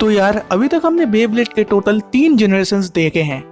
तो यार अभी तक हमने बेब्लेड के टोटल 3 जनरेशंस देखे हैं,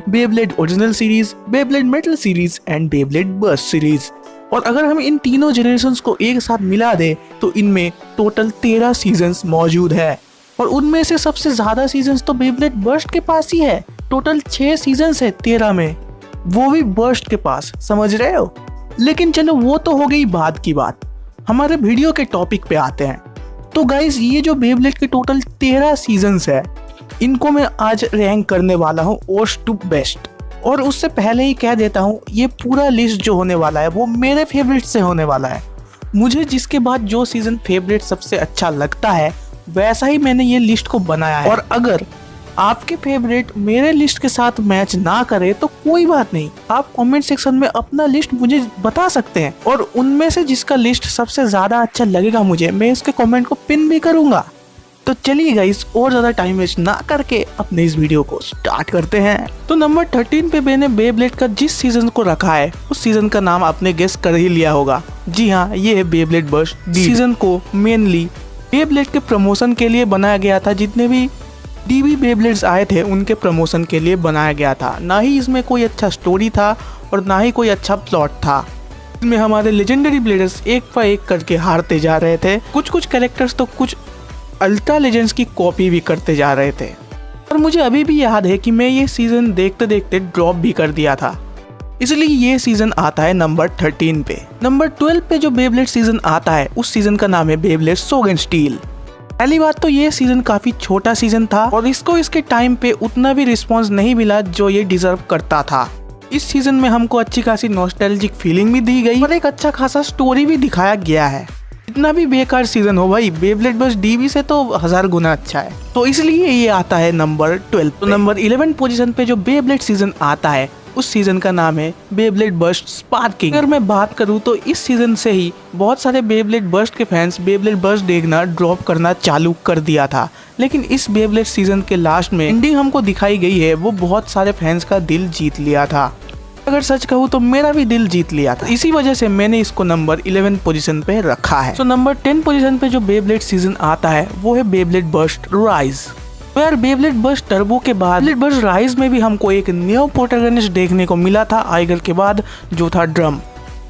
Beyblade original series, Beyblade metal series and Beyblade burst series. और अगर हम इन तीनों जनरेशंस को एक साथ मिला दे तो इनमें टोटल 13 सीजन्स मौजूद है। और उनमें से सबसे ज्यादा सीजन्स तो बेब्लेड बर्स्ट के पास ही है। टोटल 6 सीजन्स है 13 में, वो भी बर्स्ट के पास, समझ रहे हो। लेकिन चलो वो तो हो गई बात की बात, हमारे वीडियो के टॉपिक पे आते हैं। तो गाइस ये जो बेब्लेड के टोटल 13 सीजन्स है, इनको मैं आज रैंक करने वाला हूँ वर्स्ट टू बेस्ट। और उससे पहले ही कह देता हूँ, ये पूरा लिस्ट जो होने वाला है वो मेरे फेवरेट से होने वाला है। मुझे जिसके बाद जो सीजन फेवरेट सबसे अच्छा लगता है वैसा ही मैंने ये लिस्ट को बनाया है। और अगर आपके फेवरेट मेरे लिस्ट के साथ मैच ना करे तो कोई बात नहीं, आप कमेंट सेक्शन में अपना लिस्ट मुझे बता सकते हैं। और उनमें से जिसका लिस्ट सबसे ज्यादा अच्छा लगेगा मुझे, मैं इसके कमेंट को पिन भी करूंगा। तो चलिए गाइस और ज्यादा टाइम वेस्ट ना करके अपने इस वीडियो को स्टार्ट करते हैं। तो नंबर 13 पे मैंने बेब्लेड का जिस सीजन को रखा है उस सीजन का नाम आपने गेस कर ही लिया होगा। जी हाँ, ये है बेब्लेड बर्स्ट। सीजन को मेनली बेब्लेड के प्रमोशन के लिए बनाया गया था। जितने भी डीबी बेब्लेड्स आए थे उनके प्रमोशन के लिए बनाया गया था। ना ही इसमें कोई अच्छा स्टोरी था और ना ही कोई अच्छा प्लॉट था। इसमें हमारे लेजेंडरी ब्लेडर्स एक पर एक करके हारते जा रहे थे। कुछ कैरेक्टर्स तो कुछ अल्ट्रा लेजेंड्स की कॉपी भी करते जा रहे थे। और मुझे अभी भी याद है कि मैं ये सीजन देखते देखते ड्रॉप भी कर दिया था, इसलिए ये सीजन आता है नंबर 13 पे। नंबर 12 पे जो बेब्लेड सीजन आता है उस सीजन का नाम है बेब्लेड सोग एंड स्टील। पहली बात तो ये सीजन काफी छोटा सीजन था और इसको इसके टाइम पे उतना भी रिस्पॉन्स नहीं मिला जो ये डिजर्व करता था। इस सीजन में हमको अच्छी खासी नॉस्टैल्जिक फीलिंग भी दी गई और एक अच्छा खासा स्टोरी भी दिखाया गया है। इतना भी बेकार सीजन हो भाई, बेब्लेड बर्स्ट डीबी से तो 1000 गुना अच्छा है, तो इसलिए ये आता है नंबर 12। तो नंबर 11 पोजीशन पे जो बेब्लेड सीजन आता है उस सीजन का नाम है बेब्लेड बर्स्ट स्पार्किंग। अगर मैं बात करूं तो इस सीजन से ही बहुत सारे बेब्लेड बर्स्ट के फैंस बेब्लेड बर्स्ट देखना ड्रॉप करना चालू कर दिया था। लेकिन इस बेब्लेड सीजन के लास्ट में एंडिंग हमको दिखाई गई है, वो बहुत सारे फैंस का दिल जीत लिया था। अगर सच कहूँ तो मेरा भी दिल जीत लिया था। इसी वजह से मैंने इसको नंबर 11 पोजीशन पे रखा है। तो नंबर 10 पोजीशन पे जो बेब्लेड सीजन आता है वो है बेब्लेड बर्स्ट राइज। तो यार बेब्लेड बर्स्ट टर्बो के बाद बेब्लेड बर्स्ट राइज में भी हमको एक न्यू प्रोटैगनिस्ट देखने को मिला था आइगर के बाद, जो था ड्रम।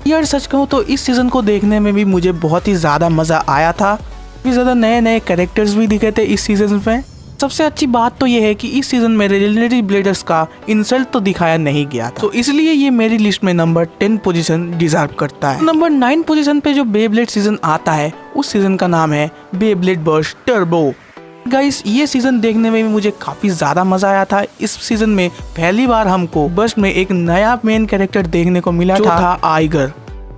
यार सच कहूँ तो इस सीजन को देखने में भी मुझे बहुत ही ज्यादा मजा आया था। काफी ज्यादा नए नए कैरेक्टर्स भी दिखे थे इस सीजन में। सबसे अच्छी बात तो ये है कि इस सीजन में लेजेंडरी ब्लेडर्स का इंसल्ट तो दिखाया नहीं गया था, तो इसलिए ये मेरी लिस्ट में नंबर 10 पोजीशन डिजर्व करता है। नंबर 9 पोजीशन पे जो बेब्लेड सीजन आता है उस सीजन का नाम है बेब्लेड बर्स्ट टर्बो। गाइस ये सीजन देखने में भी मुझे काफी ज्यादा मजा आया था। इस सीजन में पहली बार हमको बर्स्ट में एक नया मेन कैरेक्टर देखने को मिला, जो था आइगर।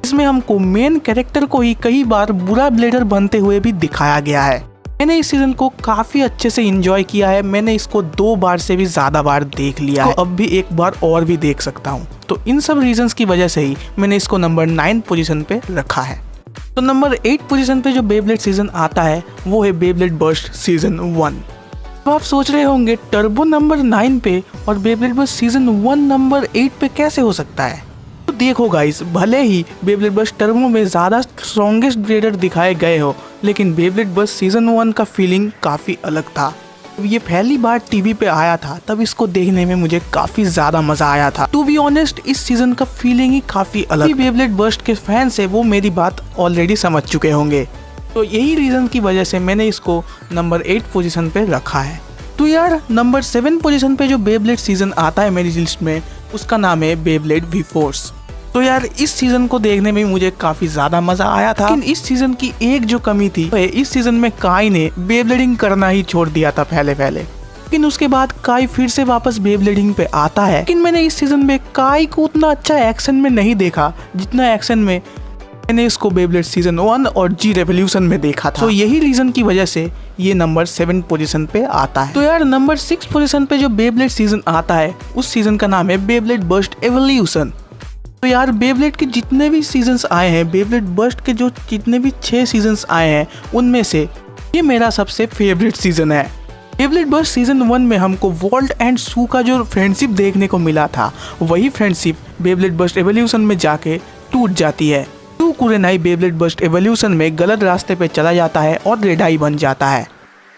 इसमें हमको मेन कैरेक्टर को ही कई बार बुरा ब्लेडर बनते हुए भी दिखाया गया है। मैंने इस सीजन को काफी अच्छे से एंजॉय किया है। मैंने इसको 2 बार से भी ज्यादा बार देख लिया है, तो अब भी एक बार और भी देख सकता हूँ। तो इन सब रीजंस की वजह से ही मैंने इसको नंबर 9 पोजीशन पे रखा है। तो नंबर 8 पोजीशन पे जो बेब्लेड सीजन आता है वो है बेब्लेड बर्स्ट सीजन 1। तो आप सोच रहे होंगे टर्बो नंबर 9 पे और बेब्लेड बर्स्ट सीजन 1 नंबर 8 पे कैसे हो सकता है। तो देखो गाइस, भले ही बेब्लेड बर्स्ट टर्बो में ज्यादा स्ट्रॉन्गेस्ट ब्लेडर दिखाए गए हो, लेकिन बेब्लेड बर्स्ट सीजन 1 का फीलिंग काफी अलग था। ये पहली बार टीवी पे आया था तब इसको देखने में मुझे काफी ज्यादा मजा आया था। टू बी ऑनेस्ट इस सीजन का फीलिंग ही काफी अलग। बेब्लेड बर्स्ट के फैंस है वो मेरी बात ऑलरेडी समझ चुके होंगे, तो यही रीजन की वजह से मैंने इसको नंबर 8 पोजीशन पे रखा है। तो यार नंबर 7 पोजीशन पे जो बेब्लेड सीजन आता है मेरी लिस्ट में उसका नाम है बेब्लेड वी फोर्स। तो यार इस सीजन को देखने में मुझे काफी ज्यादा मजा आया था। लेकिन इस सीजन की एक जो कमी थी, इस सीजन में काई ने बेब्लेडिंग करना ही छोड़ दिया था पहले। लेकिन उसके बाद काई फिर से वापस बेब्लेडिंग पे आता है। लेकिन मैंने इस सीजन में काई को उतना अच्छा एक्शन में नहीं देखा जितना एक्शन में मैंने इसको बेब्लेड सीजन 1 और जी रेवोल्यूशन में देखा था। तो यही रीजन की वजह से ये नंबर 7 पोजीशन पे आता है। तो यार नंबर 6 पोजीशन पे जो बेब्लेड सीजन आता है उस सीजन का नाम है बेब्लेड बर्स्ट एवोल्यूशन। तो यार बेब्लेड के जितने भी सीजन्स आए हैं, बेब्लेड बर्स्ट के जो जितने भी 6 सीजन्स आए हैं, उनमें से ये मेरा सबसे फेवरेट सीजन है। बेब्लेड बर्स्ट सीजन 1 में हमको वॉल्ट एंड सू का जो फ्रेंडशिप देखने को मिला था, वही फ्रेंडशिप बेब्लेड बर्स्ट एवोल्यूशन में जाके टूट जाती है। सू कुरेनाई बेब्लेड बर्स्ट एवोल्यूशन में गलत रास्ते पे चला जाता है और रेडाई बन जाता है।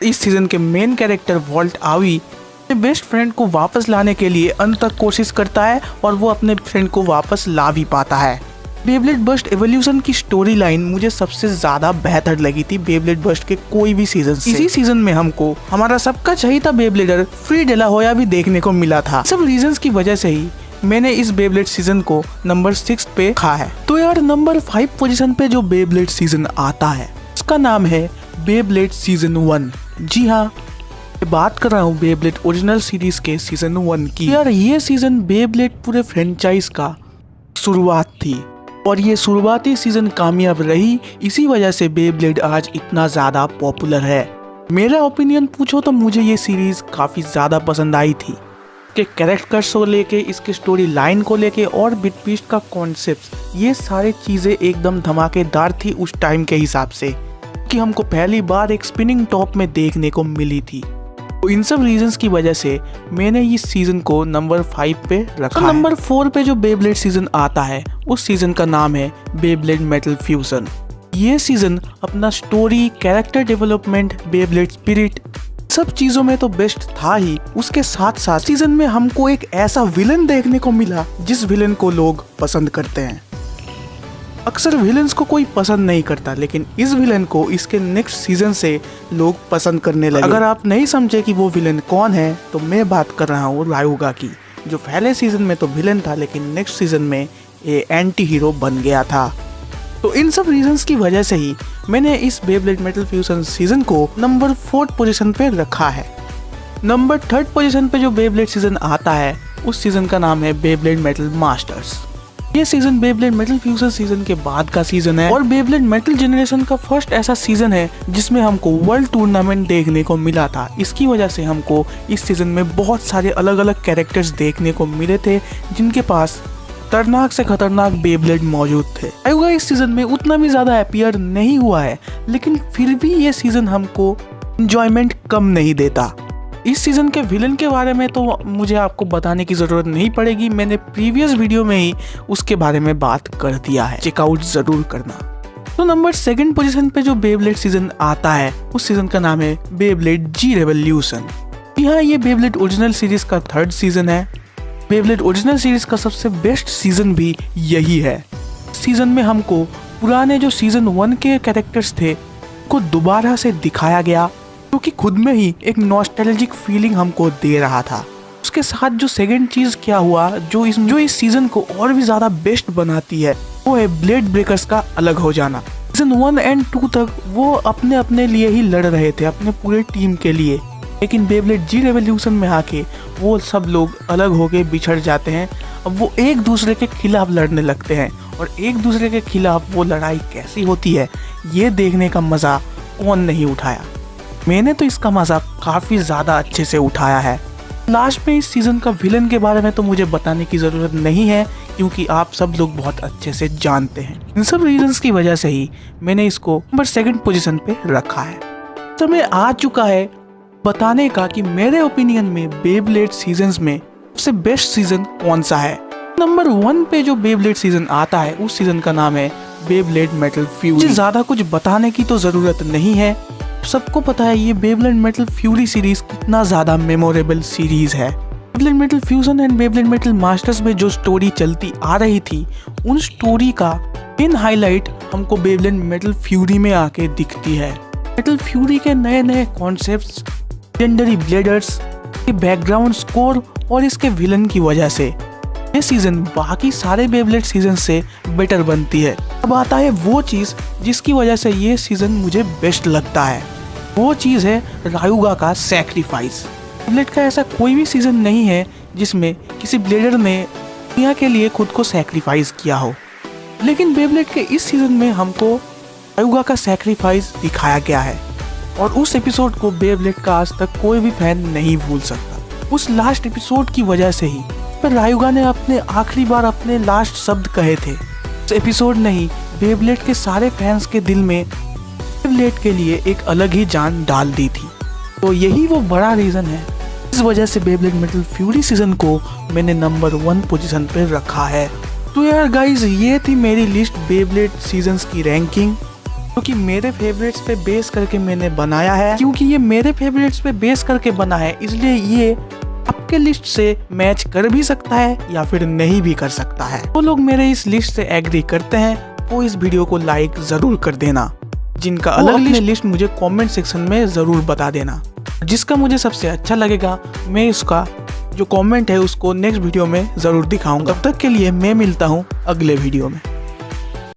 इस सीजन के मेन कैरेक्टर वॉल्ट आवी अपने बेस्ट फ्रेंड को वापस लाने के लिए अंत तक कोशिश करता है और वो अपने फ्रेंड को वापस ला भी पाता है। बेब्लेड बर्स्ट एवोल्यूशन की स्टोरी लाइन मुझे सबसे ज्यादा बेहतर लगी थी बेब्लेड बर्स्ट के कोई भी सीजन से। इसी सीजन में हमको हमारा सबका चहीता बेब्लेडर फ्री डेलाहोया भी देखने को मिला था। सब रीजंस की वजह से ही मैंने इस बेब्लेड सीजन को नंबर 6 पे रखा है। तो यार नंबर 5 पोजीशन पे जो बेब्लेड सीजन आता है उसका नाम है बेब्लेड सीजन 1। जी हाँ, मैं बात कर रहा हूँ बेब्लेड ओरिजिनल सीरीज के सीजन 1 की। यार ये सीजन बेब्लेड पूरे फ्रेंचाइज का शुरुआत थी और ये शुरुआती सीजन कामयाब रही, इसी वजह से बेब्लेड आज इतना ज्यादा पॉपुलर है। मेरा ओपिनियन पूछो तो मुझे ये सीरीज काफी ज्यादा पसंद आई थी। के कैरेक्टर्स को लेके, इसके स्टोरी लाइन को लेके और बिटवीस्ट का कॉन्सेप्ट, ये सारी चीजें एकदम धमाकेदार थी उस टाइम के हिसाब से कि हमको पहली बार एक स्पिनिंग टॉप में देखने को मिली थी। तो इन सब रीजंस की वजह से मैंने इस सीजन को नंबर 5 पे रखा। नंबर 4 पे जो बेब्लेड सीजन आता है उस सीजन का नाम है बेब्लेड मेटल फ्यूजन। ये सीजन अपना story, character development, Beyblade spirit, सब चीजों में तो बेस्ट था ही। उसके साथ साथ सीजन में हमको एक ऐसा विलन देखने को मिला जिस विलन को लोग पसंद करते हैं। अक्सर विलन्स को कोई पसंद नहीं करता, लेकिन इस विलन को इसके नेक्स्ट सीजन से लोग पसंद करने लगे। अगर आप नहीं समझे कि वो विलन कौन है तो मैं बात कर रहा हूँ रायुगा की, जो पहले सीजन में तो विलन था लेकिन नेक्स्ट सीजन में ये एंटी हीरो बन गया था। तो इन सब रीजंस की वजह से ही मैंने इस बेब्लेड मेटल फ्यूजन सीजन को नंबर 4 पोजीशन पे रखा है। नंबर 3 पोजीशन पे जो बेब्लेड सीजन आता है उस सीजन का नाम है बेब्लेड मेटल मास्टर्स। ये season Beyblade metal fusion season के बाद का सीजन है और बेब्लेड मेटल जनरेशन का फर्स्ट ऐसा सीजन है जिसमें हमको वर्ल्ड टूर्नामेंट देखने को मिला था। इसकी वजह से हमको इस सीजन में बहुत सारे अलग अलग कैरेक्टर्स देखने को मिले थे जिनके पास खतरनाक से खतरनाक बेब्लेड मौजूद थे। रायुगा इस सीजन में उतना भी ज्यादा अपीयर नहीं हुआ है, लेकिन फिर भी ये सीजन हमको एंजॉयमेंट कम नहीं देता। इस सीजन के विलन के बारे में तो मुझे आपको बताने की जरूरत नहीं पड़ेगी, मैंने प्रीवियस वीडियो में ही उसके बारे में बात कर दिया है, चेकआउट जरूर करना। तो नंबर 2 पोजीशन पे जो बेब्लेड सीजन आता है उस सीजन का नाम है बेब्लेड जी रेवोल्यूशन। यहाँ ये बेब्लेड ओरिजिनल सीरीज का 3rd सीजन है। बेब्लेड ओरिजिनल सीरीज का सबसे बेस्ट सीजन भी यही है। सीजन में हमको पुराने जो सीजन 1 के कैरेक्टर्स थे को दोबारा से दिखाया गया, क्योंकि खुद में ही एक नॉस्टैल्जिक फीलिंग हमको दे रहा था। उसके साथ जो सेकंड चीज क्या हुआ जो इस सीजन को और भी ज्यादा बेस्ट बनाती है वो है ब्लेड ब्रेकर्स का अलग हो जाना। सीजन 1 और 2 तक वो अपने अपने लिए ही लड़ रहे थे, अपने पूरे टीम के लिए, लेकिन बेब्लेड जी रेवोल्यूशन में आके वो सब लोग अलग होके बिछड़ जाते हैं। अब वो एक दूसरे के खिलाफ लड़ने लगते हैं और एक दूसरे के खिलाफ वो लड़ाई कैसी होती है ये देखने का मजा कौन नहीं उठाया। मैंने तो इसका मजा काफी ज्यादा अच्छे से उठाया है। लास्ट में इस सीजन का विलन के बारे में तो मुझे बताने की जरूरत नहीं है, क्योंकि आप सब लोग बहुत अच्छे से जानते हैं। इन सब रीजंस की वजह से ही मैंने इसको नंबर 2 पोजीशन पे रखा है। समय आ चुका है बताने का कि मेरे ओपिनियन में बेब्लेड सीजन्स में सबसे बेस्ट सीजन कौन सा है। नंबर 1 पे जो बेब्लेड सीजन आता है उस सीजन का नाम है बेब्लेड मेटल फ्यूरी। मुझे ज्यादा कुछ बताने की तो जरूरत नहीं है, सबको पता है ये बेब्लेड मेटल फ्यूरी सीरीज कितना ज्यादा मेमोरेबल सीरीज है। Beyblade metal fusion and Beyblade metal masters में जो स्टोरी चलती आ रही थी उन स्टोरी का मेन हाईलाइट हमको बेब्लेड मेटल फ्यूरी में आके दिखती है। मेटल फ्यूरी के नए नए कॉन्सेप्ट्स, लेजेंडरी ब्लेडर्स के बैकग्राउंड स्कोर और इसके विलन की वजह से ये सीजन बाकी सारे बेब्लेड सीजन से बेटर बनती है। अब आता है वो चीज जिसकी वजह से ये सीजन मुझे बेस्ट लगता है, वो चीज है रायुगा का सैक्रिफाइस। बेब्लेड का ऐसा कोई भी सीजन नहीं है जिसमें किसी ब्लेडर ने दुनिया के लिए खुद को सैक्रिफाइस किया हो, लेकिन बेब्लेड के इस सीजन में हमको रायुगा का सैक्रिफाइस दिखाया गया है और उस एपिसोड को बेब्लेड का आज तक कोई भी फैन नहीं भूल सकता। उस लास्ट एपिसोड की वजह से ही पर रायुगा ने अपने आखिरी बार अपने लास्ट शब्द कहे थे। उस एपिसोड ने ही बेब्लेड के सारे फैंस के दिल में बेब्लेड के लिए एक अलग ही जान डाल दी थी। तो यही वो बड़ा रीजन है, इस वजह से बेब्लेड मेटल फ्यूरी सीजन को मैंने नंबर 1 पोजीशन पे रखा है। तो यार गाइज ये थी मेरी लिस्ट बेब्लेड सीजन्स की रैंकिंग। क्योंकि मेरे फेवरेट्स पे बेस करके मैंने बनाया है, क्योंकि ये मेरे फेवरेट्स पे बेस करके बना है, इसलिए ये आपके लिस्ट से मैच कर भी सकता है या फिर नहीं भी कर सकता है। तो लोग मेरे इस लिस्ट से एग्री करते हैं वो इस वीडियो को लाइक जरूर कर देना। जिनका अलग लिस्ट मुझे कमेंट सेक्शन में जरूर बता देना। जिसका मुझे सबसे अच्छा लगेगा मैं उसका जो कमेंट है उसको नेक्स्ट वीडियो में जरूर दिखाऊंगा। तब तक के लिए मैं मिलता हूँ अगले वीडियो में।